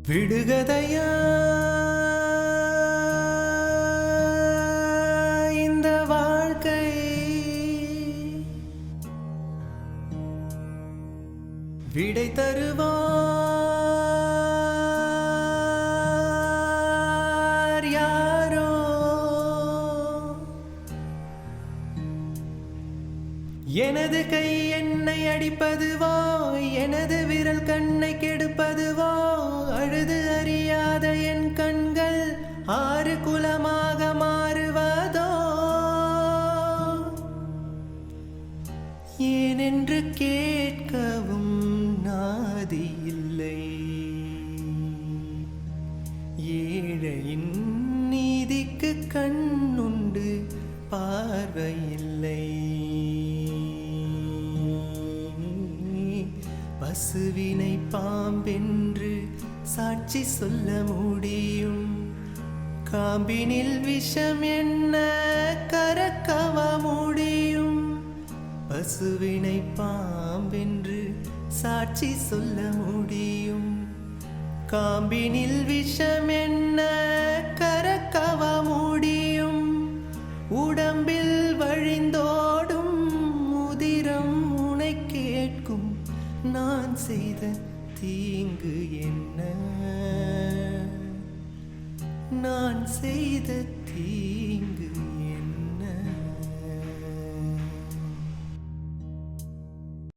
விடுகதையா இந்த வாழ்க்கை, விடை தருவார் யாரோ. எனது கை என்னை அடிப்பதுவோ, எனது விரல் கண்ணை கெடுப்பதுவோ, அழுது அறியாத என் கண்கள் ஆறு குலமாக மாறுவதோ, ஏனென்று கேட்கவும் நாதி இல்லை. ஏழையின் நீதிக்கு கண்ணுண்டு பார்வையில்லை. பசுவினை பாம்பென்று சாட்சி சொல்ல முடியும், காம்பினில் விஷம் என்ன கறக்கவ முடியும். பசுவினை பாம்பென்று சாட்சி சொல்ல முடியும், காம்பினில் விஷம் என்ன கறக்கவ முடியும். உடம்பில் வழிந்தோடும் உதிரம் உனை கேட்கும், நான் செய்த தீங்கு என்ன, நான் செய்த தீங்கு